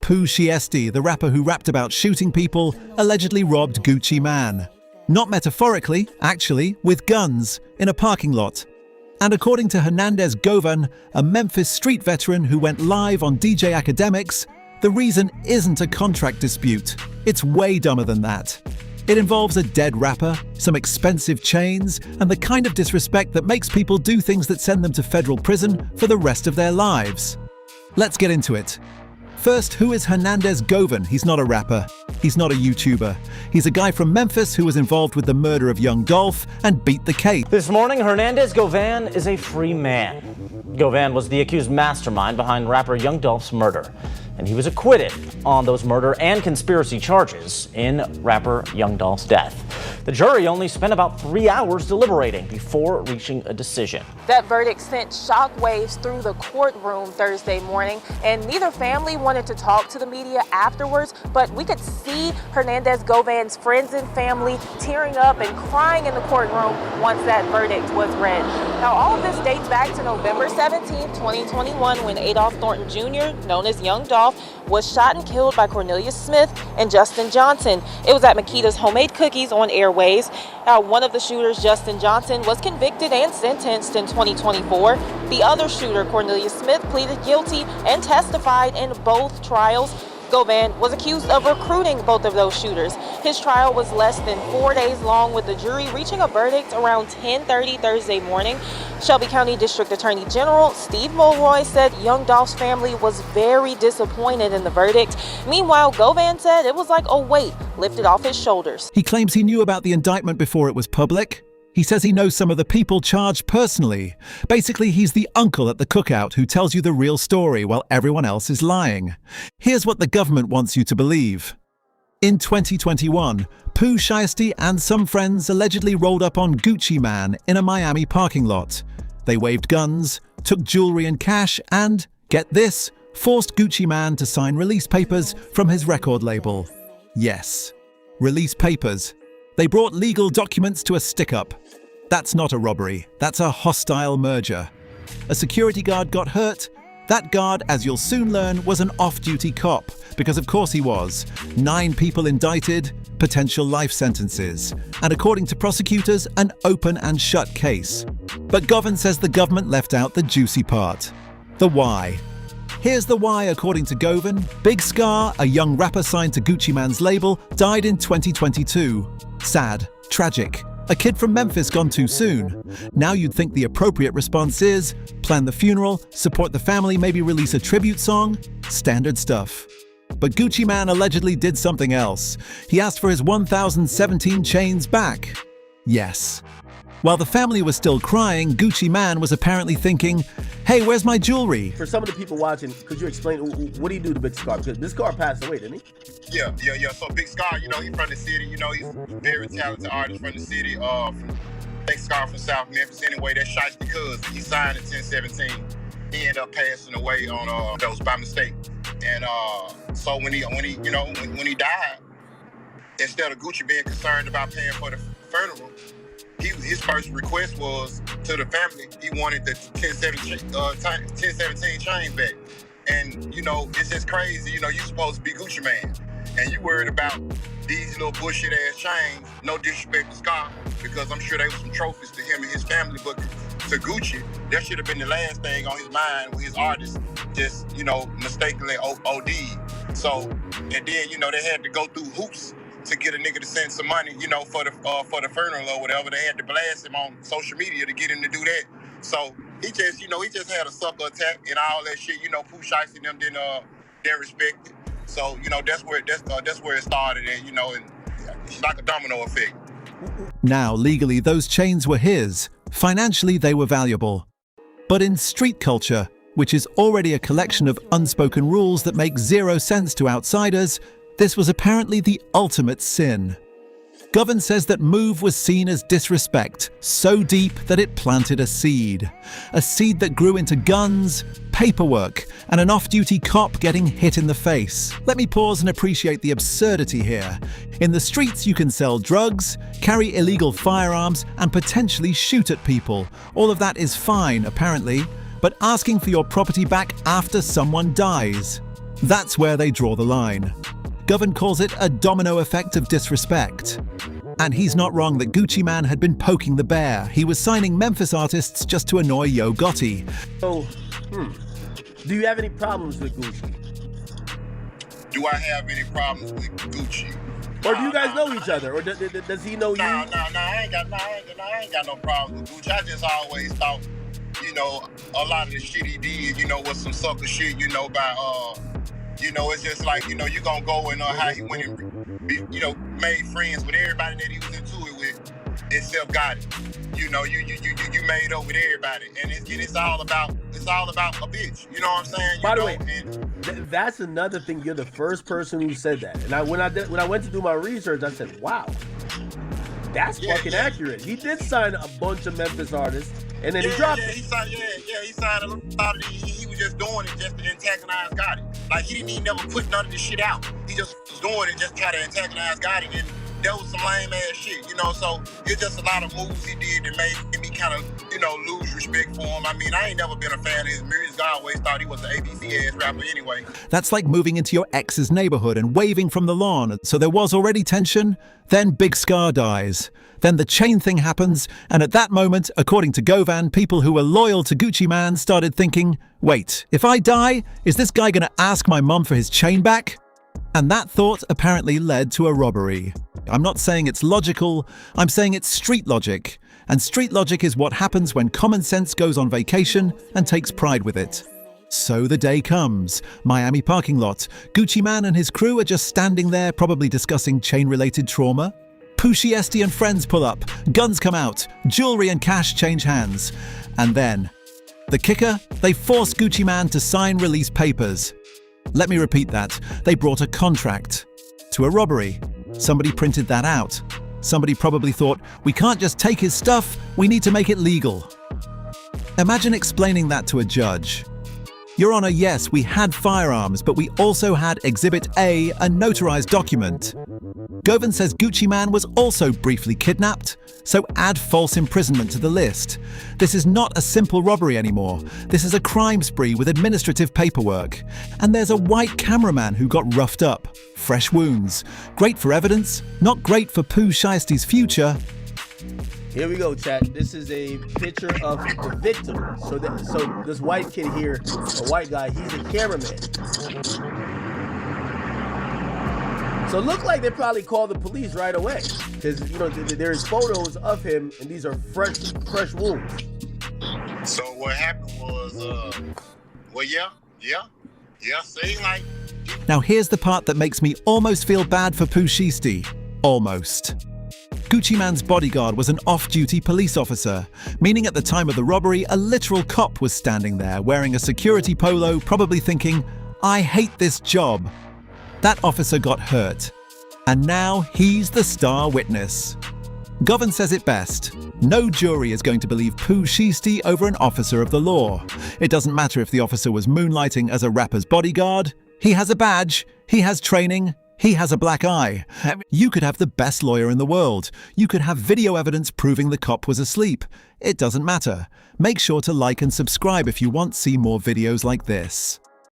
Pooh Shiesty, the rapper who rapped about shooting people, allegedly robbed Gucci Mane. Not metaphorically, actually, with guns, in a parking lot. And according to Hernandez Govan, a Memphis street veteran who went live on DJ Akademiks, the reason isn't a contract dispute. It's way dumber than that. It involves a dead rapper, some expensive chains, and the kind of disrespect that makes people do things that send them to federal prison for the rest of their lives. Let's get into it. First, who is Hernandez Govan? He's not a rapper. He's not a YouTuber. He's a guy from Memphis who was involved with the murder of young Dolph and beat the case. This morning, Hernandez Govan is a free man. Govan was the accused mastermind behind rapper Young Dolph's murder, and he was acquitted on those murder and conspiracy charges in rapper Young Dolph's death. The jury only spent about 3 hours deliberating before reaching a decision. That verdict sent shockwaves through the courtroom Thursday morning, and neither family wanted to talk to the media afterwards, but we could see Hernandez Govan's friends and family tearing up and crying in the courtroom once that verdict was read. Now, all of this dates back to November 17, 2021, when Adolph Thornton Jr., known as Young Dolph, was shot and killed by Cornelius Smith and Justin Johnson. It was at Makita's Homemade Cookies on Airways. Now, one of the shooters, Justin Johnson, was convicted and sentenced in 2024. The other shooter, Cornelius Smith, pleaded guilty and testified in both trials. Govan was accused of recruiting both of those shooters. His trial was less than 4 days long, with the jury reaching a verdict around 10:30 Thursday morning. Shelby County District Attorney General Steve Mulroy said Young Dolph's family was very disappointed in the verdict. Meanwhile, Govan said it was like a weight lifted off his shoulders. He claims he knew about the indictment before it was public. He says he knows some of the people charged personally. Basically, he's the uncle at the cookout who tells you the real story while everyone else is lying. Here's what the government wants you to believe. In 2021, Pooh Shiesty and some friends allegedly rolled up on Gucci Mane in a Miami parking lot. They waved guns, took jewelry and cash, and, get this, forced Gucci Mane to sign release papers from his record label. Yes, release papers. They brought legal documents to a stick-up. That's not a robbery, that's a hostile merger. A security guard got hurt. That guard, as you'll soon learn, was an off-duty cop, because of course he was. 9 people indicted, potential life sentences, and according to prosecutors, an open and shut case. But Govan says the government left out the juicy part. The why. Here's the why according to Govan. Big Scarr, a young rapper signed to Gucci Mane's label, died in 2022. Sad, tragic. A kid from Memphis gone too soon. Now you'd think the appropriate response is plan the funeral, support the family, maybe release a tribute song. Standard stuff. But Gucci Mane allegedly did something else. He asked for his 1,017 chains back. Yes. While the family was still crying, Gucci Mane was apparently thinking, hey, where's my jewelry? For some of the people watching, could you explain, what do you do to Big Scarr? Because Big Scarr passed away, didn't he? Yeah. So Big Scarr, he's from the city. He's a very talented artist from the city. Big Scarr from South Memphis. Anyway, that's Shiesty because he signed in 1017. He ended up passing away on those by mistake. And so when he died, instead of Gucci being concerned about paying for the funeral, his first request was to the family. He wanted the 1017 chains back. And, it's just crazy. You're supposed to be Gucci Mane. And you worried about these little bullshit ass chains. No disrespect to Scarr, because I'm sure they were some trophies to him and his family. But to Gucci, that should have been the last thing on his mind with his artist just, mistakenly OD. So, and then, they had to go through hoops to get a nigga to send some money, for the funeral or whatever. They had to blast him on social media to get him to do that. So he just had a sucker attack and all that shit. Pooh Shiesty and them didn't respect it. So that's where it started. And and it's like a domino effect. Now legally, those chains were his. Financially, they were valuable. But in street culture, which is already a collection of unspoken rules that make zero sense to outsiders, this was apparently the ultimate sin. Govan says that move was seen as disrespect, so deep that it planted a seed. A seed that grew into guns, paperwork, and an off-duty cop getting hit in the face. Let me pause and appreciate the absurdity here. In the streets, you can sell drugs, carry illegal firearms, and potentially shoot at people. All of that is fine, apparently. But asking for your property back after someone dies? That's where they draw the line. Govan calls it a domino effect of disrespect. And he's not wrong that Gucci Mane had been poking the bear. He was signing Memphis artists just to annoy Yo Gotti. So, do you have any problems with Gucci? Do I have any problems with Gucci? Or do you guys know each other? Or does he know you? No, I ain't got no problems with Gucci. I just always thought, you know, a lot of the shit he did, you know, was some sucker shit, you know, by, you know, it's just like, you know, you gonna go and how he went and, you know, made friends with everybody that he was into it with, except Gotti. You know, you made up with everybody, and it's all about a bitch. You know what I'm saying? By the way, that's another thing. You're the first person who said that, and when I went to do my research, I said, "Wow, that's fucking accurate." He did sign a bunch of Memphis artists, and then he dropped it. He signed them. Thought he was just doing it just to antagonize Gotti. Like he didn't even never put none of this shit out. He just was doing it just to try to antagonize Gotti, and that was some lame ass shit, you know. So it's just a lot of moves he did that made me kind of, you know, lose respect for him. I mean, I ain't never been a fan of his music. I always thought he was an ABC ass rapper anyway. That's like moving into your ex's neighborhood and waving from the lawn. So there was already tension. Then Big Scarr dies. Then the chain thing happens. And at that moment, according to Govan, people who were loyal to Gucci Mane started thinking, wait, if I die, is this guy going to ask my mum for his chain back? And that thought apparently led to a robbery. I'm not saying it's logical, I'm saying it's street logic. And street logic is what happens when common sense goes on vacation and takes pride with it. So the day comes. Miami parking lot. Gucci Mane and his crew are just standing there, probably discussing chain-related trauma. Pooh Shiesty and friends pull up. Guns come out. Jewelry and cash change hands. And then, the kicker? They force Gucci Mane to sign release papers. Let me repeat that. They brought a contract to a robbery. Somebody printed that out. Somebody probably thought, we can't just take his stuff, we need to make it legal. Imagine explaining that to a judge. Your Honor, yes, we had firearms, but we also had Exhibit A, a notarized document. Govan says Gucci Mane was also briefly kidnapped, so add false imprisonment to the list. This is not a simple robbery anymore. This is a crime spree with administrative paperwork. And there's a white cameraman who got roughed up. Fresh wounds. Great for evidence, not great for Pooh Shiesty's future. Here we go, chat. This is a picture of the victim. So this white kid here, a white guy, he's a cameraman. So it looked like they probably called the police right away, because you know there's photos of him, and these are fresh wounds. So what happened was, well, yeah, seems like. Now here's the part that makes me almost feel bad for Pooh Shiesty. Almost. Gucci Mane's bodyguard was an off-duty police officer, meaning at the time of the robbery, a literal cop was standing there wearing a security polo, probably thinking, I hate this job. That officer got hurt, and now he's the star witness. Govan says it best. No jury is going to believe Pooh Shiesty over an officer of the law. It doesn't matter if the officer was moonlighting as a rapper's bodyguard. He has a badge, he has training, he has a black eye. You could have the best lawyer in the world. You could have video evidence proving the cop was asleep. It doesn't matter. Make sure to like and subscribe if you want to see more videos like this.